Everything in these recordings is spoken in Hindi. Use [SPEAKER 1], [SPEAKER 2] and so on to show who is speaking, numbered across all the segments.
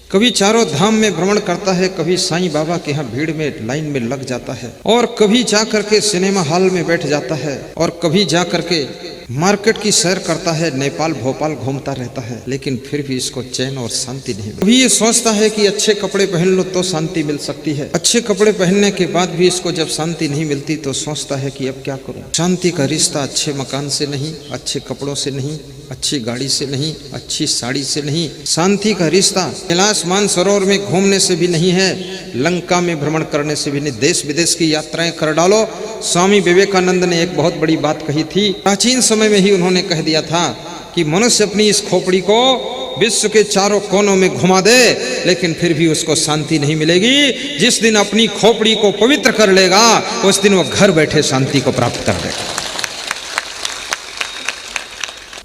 [SPEAKER 1] कभी चारों धाम में भ्रमण करता है, कभी साईं बाबा के यहाँ भीड़ में लाइन में लग जाता है, और कभी जा करके सिनेमा हॉल में बैठ जाता है, और कभी जा करके मार्केट की सैर करता है, नेपाल भोपाल घूमता रहता है, लेकिन फिर भी इसको चैन और शांति नहीं मिलती। कभी ये सोचता है कि अच्छे कपड़े पहन लो तो शांति मिल सकती है, अच्छे कपड़े पहनने के बाद भी इसको जब शांति नहीं मिलती तो सोचता है कि अब क्या करूं। शांति का रिश्ता अच्छे मकान से नहीं, अच्छे कपड़ों से नहीं, अच्छी गाड़ी से नहीं, अच्छी साड़ी से नहीं। शांति का रिश्ता कैलाश मानसरोवर में घूमने से भी नहीं है, लंका में भ्रमण करने से भी नहीं। देश विदेश की यात्राएं कर डालो। स्वामी विवेकानंद ने एक बहुत बड़ी बात कही थी, प्राचीन समय में ही उन्होंने कह दिया था कि मनुष्य अपनी इस खोपड़ी को विश्व के चारों कोनों में घुमा दे, लेकिन फिर भी उसको शांति नहीं मिलेगी। जिस दिन अपनी खोपड़ी को पवित्र कर लेगा, उस दिन वो घर बैठे शांति को प्राप्त कर देगा।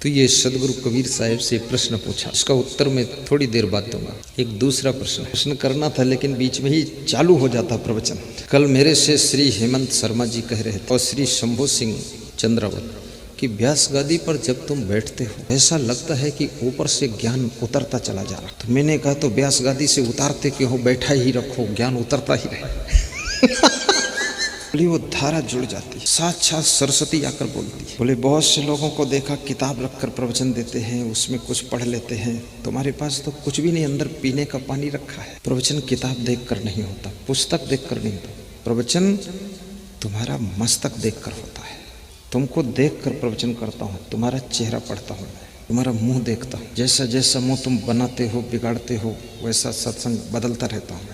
[SPEAKER 1] तो ये सदगुरु कबीर साहब से प्रश्न पूछा, इसका उत्तर मैं थोड़ी देर बाद दूंगा। एक दूसरा प्रश्न करना था, लेकिन बीच में ही चालू हो जाता प्रवचन। कल मेरे से श्री हेमंत शर्मा जी कह रहे थे और श्री शंभू सिंह चंद्रावत कि व्यास गादी पर जब तुम बैठते हो ऐसा लगता है कि ऊपर से ज्ञान उतरता चला जा रहा। तो मैंने कहा तो व्यास गादी से उतारते क्यों हो, बैठा ही रखो, ज्ञान उतरता ही रहे। वो धारा जुड़ जाती है, साक्षात सरस्वती आकर बोलती है। बोले बहुत से लोगों को देखा किताब रखकर प्रवचन देते हैं, उसमें कुछ पढ़ लेते हैं, तुम्हारे पास तो कुछ भी नहीं, अंदर पीने का पानी रखा है। प्रवचन किताब देखकर नहीं होता, पुस्तक देखकर नहीं होता, प्रवचन तुम्हारा मस्तक देखकर होता है। तुमको देखकर प्रवचन करता हूँ, तुम्हारा चेहरा पढ़ता हूँ, तुम्हारा मुंह देखता हूँ। जैसा जैसा मुंह तुम बनाते हो बिगाड़ते हो वैसा सत्संग बदलता रहता हूँ।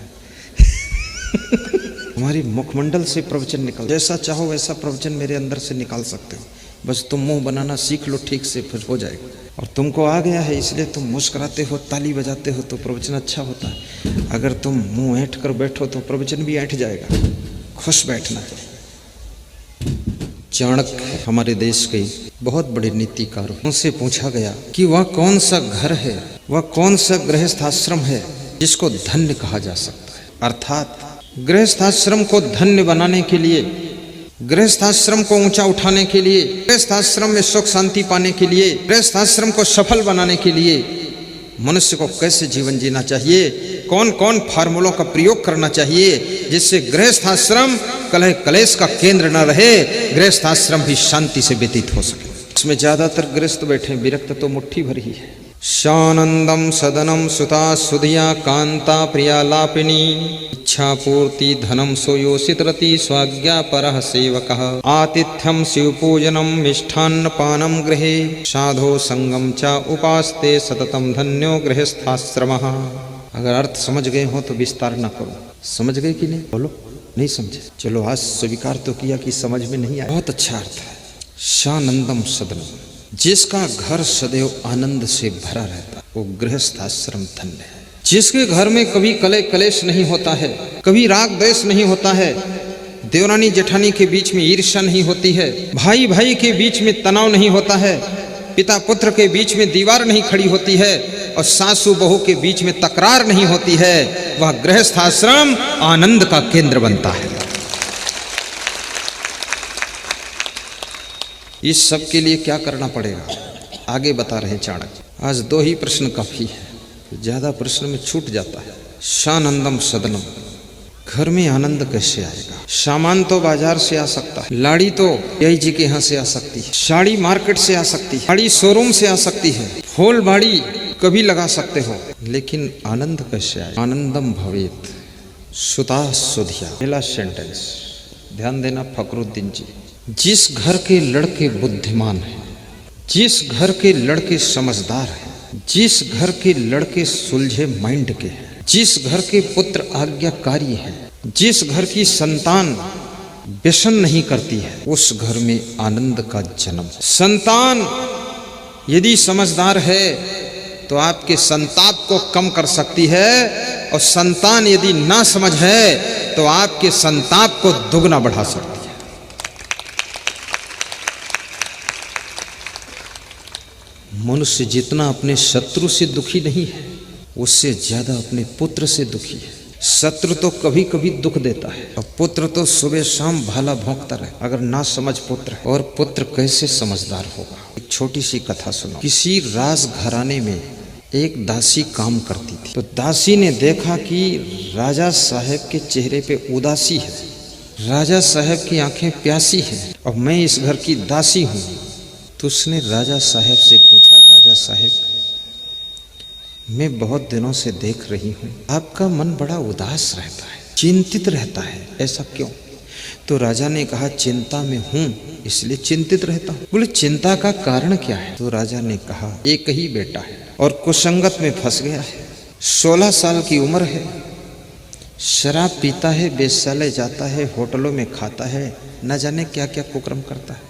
[SPEAKER 1] तुम्हारी मुखमंडल से प्रवचन निकल, जैसा चाहो वैसा प्रवचन मेरे अंदर से निकाल सकते हो, बस तुम मुंह बनाना सीख लो ठीक से, फिर हो जाएगा। और तुमको आ गया है इसलिए तुम मुस्कुराते हो, ताली बजाते हो तो प्रवचन अच्छा होता है। अगर तुम मुंह ऐंठ कर बैठो तो प्रवचन भी ऐंठ जाएगा। खुश बैठना चाहिए। चाणक्य हमारे देश के बहुत बड़े नीतिकार, उनसे पूछा गया कि वह कौन सा घर है, वह कौन सा गृहस्थाश्रम है जिसको धन्य कहा जा सकता है। अर्थात गृहस्थाश्रम को धन्य बनाने के लिए, गृहस्थाश्रम को ऊंचा उठाने के लिए, गृहस्थाश्रम में सुख शांति पाने के लिए, गृहस्थाश्रम को सफल बनाने के लिए मनुष्य को कैसे जीवन जीना चाहिए, कौन कौन फार्मूलों का प्रयोग करना चाहिए जिससे गृहस्थाश्रम कलह कलेश का केंद्र न रहे, गृहस्थाश्रम भी शांति से व्यतीत हो सके। इसमें ज्यादातर गृहस्थ बैठे, विरक्त तो मुट्ठी भर ही है। शानंदम सदनम सुता सुधिया कांता प्रिया लापिनी इच्छा पूर्ति धनम सोयोषित रति स्वाज्ञा परः सेवकः आतिथ्यम शिवपूजनम मिष्ठान्न पानम गृहे साधो संगम च उपास्ते सततम धन्यो गृहस्थाश्रमः। अगर अर्थ समझ गए हो तो विस्तार न करो। समझ गए कि नहीं, बोलो। नहीं समझे, चलो आज स्वीकार तो किया कि समझ में नहीं आया। बहुत अच्छा अर्थ है। शानंदम सदनम, जिसका घर सदैव आनंद से भरा रहता है वो गृहस्थाश्रम धन्य है। जिसके घर में कभी कलह कलेश नहीं होता है, कभी राग द्वेष नहीं होता है, देवरानी जेठानी के बीच में ईर्ष्या नहीं होती है, भाई भाई के बीच में तनाव नहीं होता है, पिता पुत्र के बीच में दीवार नहीं खड़ी होती है, और सासू बहू के बीच में तकरार नहीं होती है, वह गृहस्थाश्रम आनंद का केंद्र बनता है। इस सब के लिए क्या करना पड़ेगा आगे बता रहे चाणक्य। आज 2 ही प्रश्न काफी है, ज्यादा प्रश्न में छूट जाता है। शानंदम सदनम, घर में आनंद कैसे आएगा? सामान तो बाजार से आ सकता है, लाड़ी तो यही जी के यहाँ से आ सकती है, साड़ी मार्केट से आ सकती है, साड़ी शोरूम से आ सकती है, फूल बाड़ी कभी लगा सकते हो, लेकिन आनंद कैसे आए? आनंदम भवेत सुता सुधिया। पहला सेंटेंस ध्यान देना फकरुद्दीन जी। जिस घर के लड़के बुद्धिमान हैं, जिस घर के लड़के समझदार हैं, जिस घर के लड़के सुलझे माइंड के हैं, जिस घर के पुत्र आज्ञाकारी हैं, जिस घर की संतान व्यसन नहीं करती है, उस घर में आनंद का जन्म। संतान यदि समझदार है तो आपके संताप को कम कर सकती है, और संतान यदि ना समझ है तो आपके संताप को दुगना बढ़ा सकती है। मनुष्य जितना अपने शत्रु से दुखी नहीं है, उससे ज्यादा अपने पुत्र से दुखी है। शत्रु तो कभी कभी दुख देता है, और पुत्र तो सुबह शाम भाला भौंकता रहे। अगर ना समझ पुत्र, और पुत्र कैसे समझदार होगा? एक छोटी सी कथा सुनो। किसी राज घराने में एक दासी काम करती थी। तो दासी ने देखा कि राजा साहब के चेहरे पे उदासी है, राजा साहब की आंखें प्यासी हैं और मैं इस घर की दासी हूँ। तो उसने राजा साहब से पूछा, राजा साहब मैं बहुत दिनों से देख रही हूँ आपका मन बड़ा उदास रहता है, चिंतित रहता है, ऐसा क्यों? तो राजा ने कहा चिंता में हूँ इसलिए चिंतित रहता हूँ। बोले चिंता का कारण क्या है? तो राजा ने कहा एक ही बेटा है और कुसंगत में फंस गया है, 16 साल की उम्र है, शराब पीता है, वेश्यालय जाता है, होटलों में खाता है, न जाने क्या क्या कुकर्म करता है,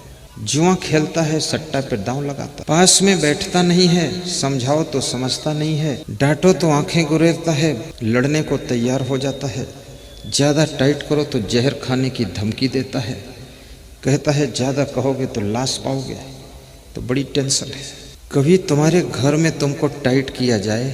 [SPEAKER 1] जुआ खेलता है, सट्टा पे दांव लगाता, पास में बैठता नहीं है, समझाओ तो समझता नहीं है, डांटो तो आंखें गुरेरता है, लड़ने को तैयार हो जाता है, ज़्यादा टाइट करो तो जहर खाने की धमकी देता है, कहता है ज़्यादा कहोगे तो लाश पाओगे। तो बड़ी टेंशन है। कभी तुम्हारे घर में तुमको टाइट किया जाए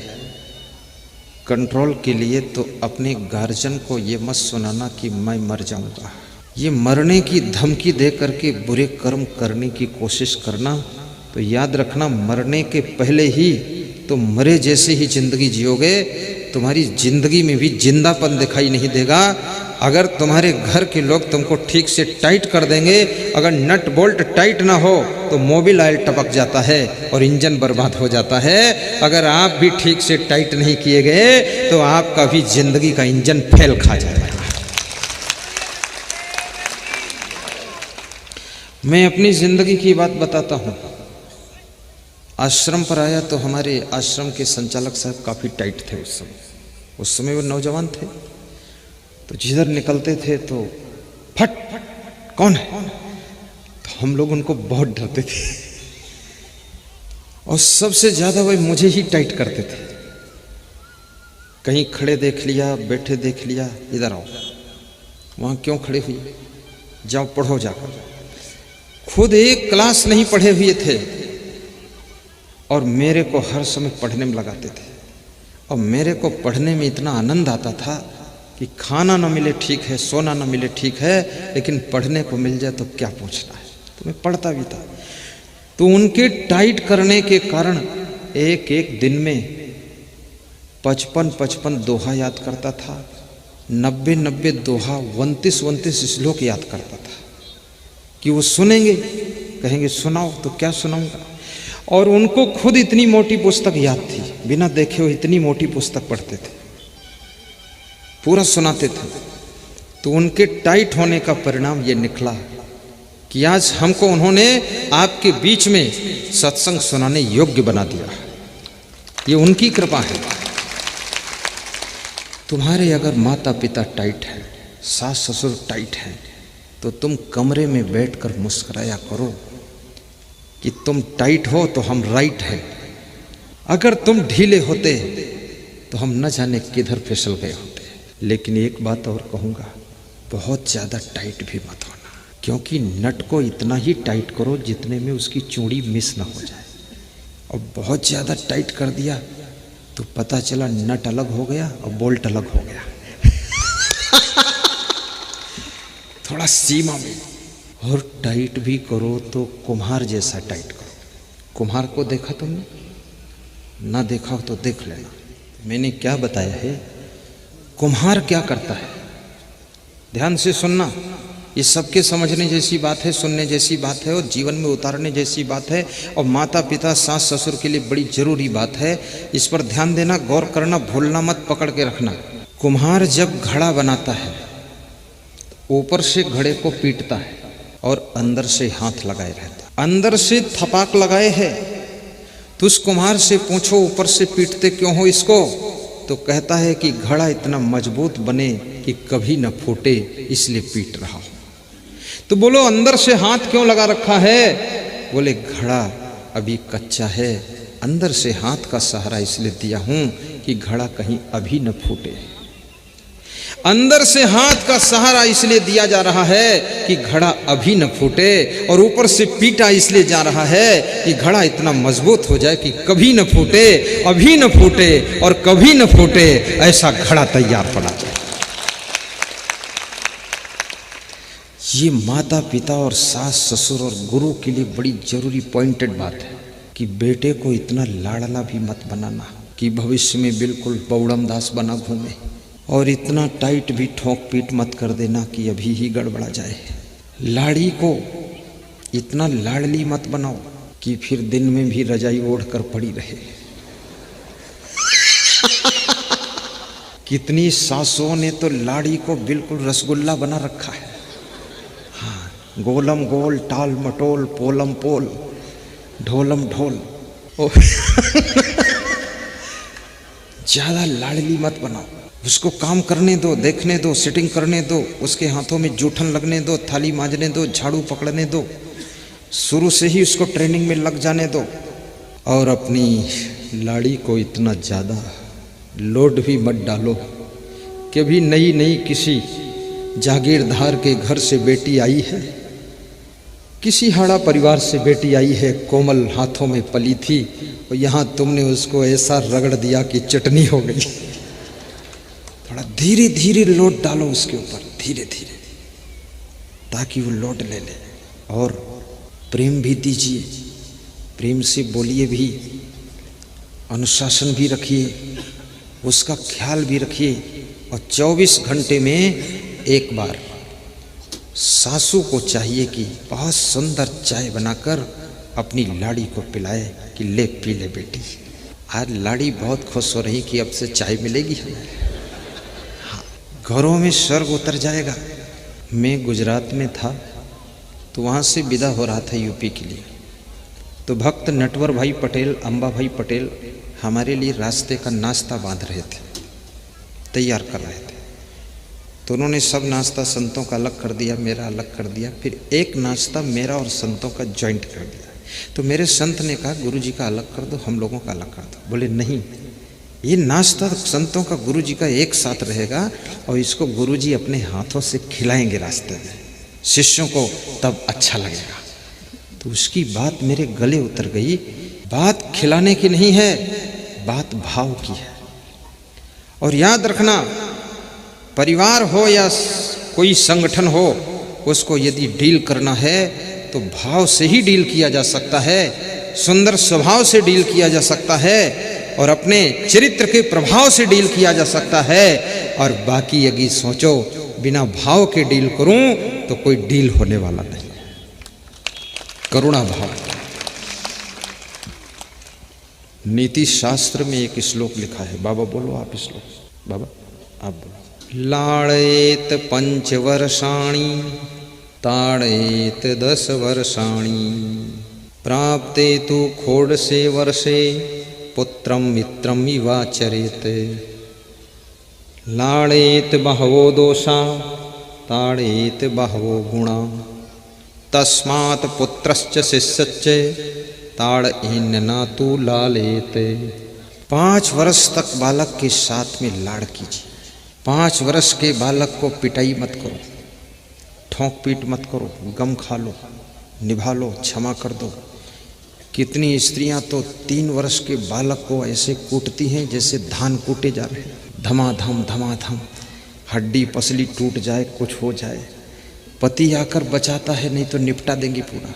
[SPEAKER 1] कंट्रोल के लिए तो अपने गार्जियन को ये मत सुनाना कि मैं मर जाऊंगा। ये मरने की धमकी दे करके बुरे कर्म करने की कोशिश करना, तो याद रखना मरने के पहले ही तो मरे जैसे ही जिंदगी जियोगे, तुम्हारी जिंदगी में भी जिंदापन दिखाई नहीं देगा। अगर तुम्हारे घर के लोग तुमको ठीक से टाइट कर देंगे, अगर नट बोल्ट टाइट ना हो तो मोबिल ऑयल टपक जाता है और इंजन बर्बाद हो जाता है। अगर आप भी ठीक से टाइट नहीं किए गए तो आपका भी जिंदगी का इंजन फेल खा जाएगा। मैं अपनी जिंदगी की बात बताता हूँ। आश्रम पर आया तो हमारे आश्रम के संचालक साहब काफ़ी टाइट थे उस समय वो नौजवान थे। तो जिधर निकलते थे तो फट कौन है, तो हम लोग उनको बहुत डरते थे और सबसे ज़्यादा वह मुझे ही टाइट करते थे। कहीं खड़े देख लिया, बैठे देख लिया, इधर आओ, वहाँ क्यों खड़े हुए, जाओ पढ़ो जाकर। खुद एक क्लास नहीं पढ़े हुए थे और मेरे को हर समय पढ़ने में लगाते थे। और मेरे को पढ़ने में इतना आनंद आता था कि खाना ना मिले ठीक है, सोना ना मिले ठीक है, लेकिन पढ़ने को मिल जाए तो क्या पूछना है। तो मैं पढ़ता भी था। तो उनके टाइट करने के कारण एक एक दिन में 55 दोहा याद करता था, 90 दोहा, 29 श्लोक याद करता था कि वो सुनेंगे, कहेंगे सुनाओ, तो क्या सुनाऊंगा। और उनको खुद इतनी मोटी पुस्तक याद थी, बिना देखे हुए इतनी मोटी पुस्तक पढ़ते थे, पूरा सुनाते थे। तो उनके टाइट होने का परिणाम ये निकला कि आज हमको उन्होंने आपके बीच में सत्संग सुनाने योग्य बना दिया। ये उनकी कृपा है। तुम्हारे अगर माता पिता टाइट है, सास ससुर टाइट है, तो तुम कमरे में बैठकर मुस्कुराया करो कि तुम टाइट हो तो हम राइट है। अगर तुम ढीले होते तो हम न जाने किधर फिसल गए होते। लेकिन एक बात और कहूँगा, बहुत ज़्यादा टाइट भी मत होना, क्योंकि नट को इतना ही टाइट करो जितने में उसकी चूड़ी मिस ना हो जाए। और बहुत ज़्यादा टाइट कर दिया तो पता चला नट अलग हो गया और बोल्ट अलग हो गया। थोड़ा सीमा में। और टाइट भी करो तो कुम्हार जैसा टाइट करो। कुम्हार को देखा तुमने? ना देखा हो तो देख लेना। मैंने क्या बताया है, कुम्हार क्या करता है, ध्यान से सुनना। ये सबके समझने जैसी बात है, सुनने जैसी बात है और जीवन में उतारने जैसी बात है। और माता पिता सास ससुर के लिए बड़ी जरूरी बात है। इस पर ध्यान देना, गौर करना, भूलना मत, पकड़ के रखना। कुम्हार जब घड़ा बनाता है, ऊपर से घड़े को पीटता है और अंदर से हाथ लगाए रहता है। अंदर से थपाक लगाए है तो उस कुम्हार से पूछो ऊपर से पीटते क्यों हो इसको, तो कहता है कि घड़ा इतना मजबूत बने कि कभी न फूटे, इसलिए पीट रहा हूं। तो बोलो अंदर से हाथ क्यों लगा रखा है? बोले घड़ा अभी कच्चा है, अंदर से हाथ का सहारा इसलिए दिया हूं कि घड़ा कहीं अभी न फूटे। अंदर से हाथ का सहारा इसलिए दिया जा रहा है कि घड़ा अभी न फूटे, और ऊपर से पीटा इसलिए जा रहा है कि घड़ा इतना मजबूत हो जाए कि कभी न फूटे, अभी न फूटे और कभी न फूटे, ऐसा घड़ा तैयार पड़ा जाए। ये माता पिता और सास ससुर और गुरु के लिए बड़ी जरूरी पॉइंटेड बात है कि बेटे को इतना लाड़ला भी मत बनाना कि भविष्य में बिल्कुल बौड़म दास बना घूमे, और इतना टाइट भी ठोक पीट मत कर देना कि अभी ही गड़बड़ा जाए। लाड़ी को इतना लाडली मत बनाओ कि फिर दिन में भी रजाई ओढ़ कर पड़ी रहे। कितनी सासुओं ने तो लाड़ी को बिल्कुल रसगुल्ला बना रखा है। हाँ, गोलम गोल, टाल मटोल, पोलम पोल, ढोलम ढोल। ज्यादा लाडली मत बनाओ, उसको काम करने दो, देखने दो, सिटिंग करने दो, उसके हाथों में जूठन लगने दो, थाली मांजने दो, झाड़ू पकड़ने दो, शुरू से ही उसको ट्रेनिंग में लग जाने दो। और अपनी लाड़ी को इतना ज़्यादा लोड भी मत डालो कि भी नई नई किसी जागीरदार के घर से बेटी आई है, किसी हाड़ा परिवार से बेटी आई है, कोमल हाथों में पली थी, और यहाँ तुमने उसको ऐसा रगड़ दिया कि चटनी हो गई। थोड़ा धीरे धीरे लोड डालो उसके ऊपर, धीरे धीरे, ताकि वो लोड ले ले। और प्रेम भी दीजिए, प्रेम से बोलिए भी, अनुशासन भी रखिए, उसका ख्याल भी रखिए। और 24 घंटे में एक बार सासू को चाहिए कि बहुत सुंदर चाय बनाकर अपनी लाड़ी को पिलाए कि ले पी ले बेटी। आज लाड़ी बहुत खुश हो रही कि अब से चाय मिलेगी हमें। हाँ, घरों में स्वर्ग उतर जाएगा। मैं गुजरात में था तो वहाँ से विदा हो रहा था यूपी के लिए, तो भक्त नटवर भाई पटेल, अंबा भाई पटेल हमारे लिए रास्ते का नाश्ता बांध रहे थे, तैयार कर रहे थे। तो उन्होंने सब नाश्ता संतों का अलग कर दिया, मेरा अलग कर दिया, फिर एक नाश्ता मेरा और संतों का जॉइंट कर दिया। तो मेरे संत ने कहा गुरु जी का अलग कर दो, हम लोगों का अलग कर दो। बोले नहीं, ये नाश्ता संतों का गुरु जी का एक साथ रहेगा और इसको गुरु जी अपने हाथों से खिलाएंगे रास्ते में, शिष्यों को तब अच्छा लगेगा। तो उसकी बात मेरे गले उतर गई। बात खिलाने की नहीं है, बात भाव की है। और याद रखना, परिवार हो या कोई संगठन हो, उसको यदि डील करना है तो भाव से ही डील किया जा सकता है, सुंदर स्वभाव से डील किया जा सकता है, और अपने चरित्र के प्रभाव से डील किया जा सकता है। और बाकी यदि सोचो बिना भाव के डील करूं तो कोई डील होने वाला नहीं। करुणा भाव। नीति शास्त्र में एक श्लोक लिखा है, बाबा बोलो आप श्लोक, बाबा आप बोलो। लाड़ेत 5 वर्षाणि ताड़ेत 10 वर्षाणि प्राप्ते तु खोड़से वर्षे पुत्रम मित्रम इवाचरेत। लाड़ेत बहवो दोषा ताड़ेत बहवो गुणा तस्मात् पुत्रश्च शिष्यश्च ताड़ेन न तु लालेत। 5 वर्ष तक बालक के साथ में लाड़ कीजिए। 5 वर्ष के बालक को पिटाई मत करो, ठोंक पीट मत करो, गम खा लो, निभा लो, क्षमा कर दो। कितनी स्त्रियां तो 3 वर्ष के बालक को ऐसे कूटती हैं जैसे धान कूटे जा रहे हैं, धमाधम धमाधम, हड्डी पसली टूट जाए, कुछ हो जाए, पति आकर बचाता है, नहीं तो निपटा देंगी पूरा।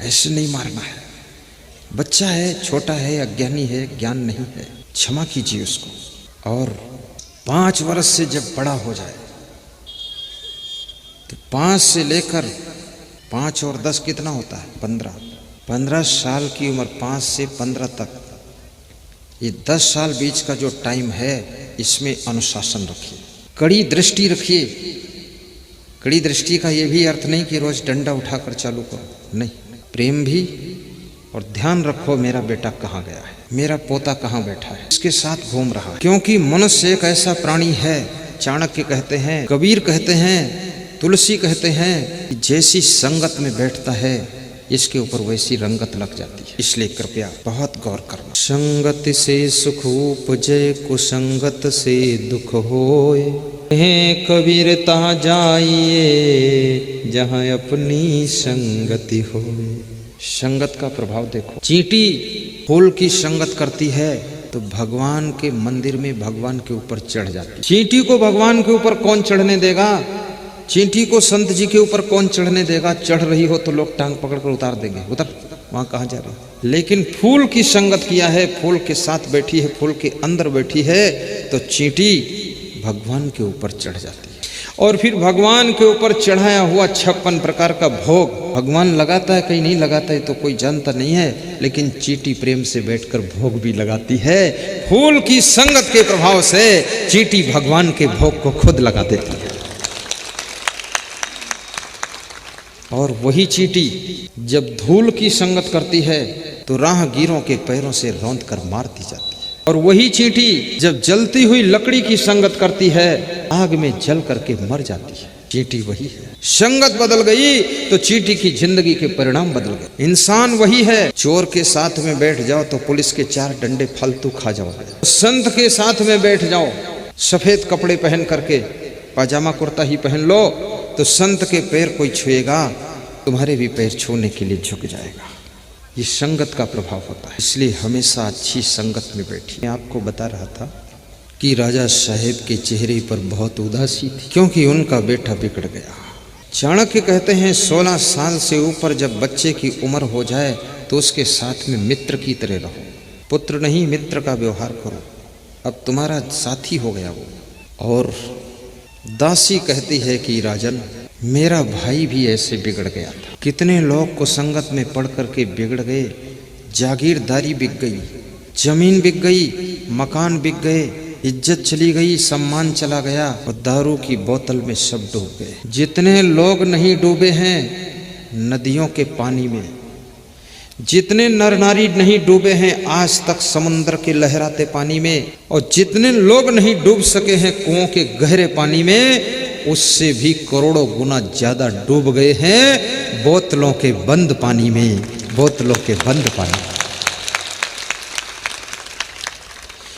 [SPEAKER 1] ऐसे नहीं मारना है। बच्चा है, छोटा है, अज्ञानी है, ज्ञान नहीं है, क्षमा कीजिए उसको। और 5 वर्ष से जब बड़ा हो जाए तो 5 से लेकर 5 और 10 कितना होता है? 15 साल की उम्र, 5 से 15 तक, ये 10 साल बीच का जो टाइम है, इसमें अनुशासन रखिए, कड़ी दृष्टि रखिए। कड़ी दृष्टि का ये भी अर्थ नहीं कि रोज डंडा उठाकर चालू करो, नहीं, प्रेम भी, और ध्यान रखो मेरा बेटा कहाँ गया है, मेरा पोता कहाँ बैठा है, इसके साथ घूम रहा है। क्योंकि मनुष्य एक ऐसा प्राणी है, चाणक्य कहते हैं, कबीर कहते हैं, तुलसी कहते हैं, कि जैसी संगत में बैठता है इसके ऊपर वैसी रंगत लग जाती है। इसलिए कृपया बहुत गौर करना। संगत से सुख उपजे, कुसंगत से दुख होए। हे कबीर ता जाइए जहाँ अपनी संगति होए। संगत का प्रभाव देखो। चींटी फूल की संगत करती है तो भगवान के मंदिर में भगवान के ऊपर चढ़ जाती है। चींटी को भगवान के ऊपर कौन चढ़ने देगा? चींटी को संत जी के ऊपर कौन चढ़ने देगा? चढ़ रही हो तो लोग टांग पकड़कर उतार देंगे, उतर वहां कहाँ जा रहे हो? लेकिन फूल की संगत किया है, फूल के साथ बैठी है, फूल के अंदर बैठी है, तो चींटी भगवान के ऊपर चढ़ जाती है। और फिर भगवान के ऊपर चढ़ाया हुआ 56 प्रकार का भोग भगवान लगाता है, कहीं नहीं लगाता है तो कोई जानता नहीं है, लेकिन चींटी प्रेम से बैठकर भोग भी लगाती है। फूल की संगत के प्रभाव से चींटी भगवान के भोग को खुद लगा देती है। और वही चींटी जब धूल की संगत करती है तो राहगीरों के पैरों से रौंद कर मार दी जाती है। और वही चींटी जब जलती हुई लकड़ी की संगत करती है, आग में जल करके मर जाती है। चींटी वही है। संगत बदल गई तो चींटी की जिंदगी के परिणाम बदल गए। इंसान वही है। चोर के साथ में बैठ जाओ तो पुलिस के 4 डंडे फालतू खा जाओ। संत के साथ में बैठ जाओ, सफेद कपड़े पहन करके, पाजामा कुर्ता ही पहन लो, तो संत के पैर कोई छुएगा, तुम्हारे भी पैर छूने के लिए झुक जाएगा। ये संगत का प्रभाव होता है। इसलिए हमेशा अच्छी संगत में बैठिए। मैं आपको बता रहा था कि राजा साहेब के चेहरे पर बहुत उदासी थी, क्योंकि उनका बेटा बिगड़ गया। चाणक्य कहते हैं 16 साल से ऊपर जब बच्चे की उम्र हो जाए तो उसके साथ में मित्र की तरह रहो, पुत्र नहीं मित्र का व्यवहार करो। अब तुम्हारा साथी हो गया वो। और दासी कहती है कि राजन, मेरा भाई भी ऐसे बिगड़ गया था। कितने लोग को संगत में पढ़ करके बिगड़ गए। जागीरदारी बिक गई, जमीन बिक गई, मकान बिक गए, इज्जत चली गई, सम्मान चला गया, और दारू की बोतल में सब डूब गए। जितने लोग नहीं डूबे हैं नदियों के पानी में, जितने नर नारी नहीं डूबे हैं आज तक समुद्र के लहराते पानी में, और जितने लोग नहीं डूब सके हैं कुओं के गहरे पानी में, उससे भी करोड़ों गुना ज्यादा डूब गए हैं बोतलों के बंद पानी में, बोतलों के बंद पानी।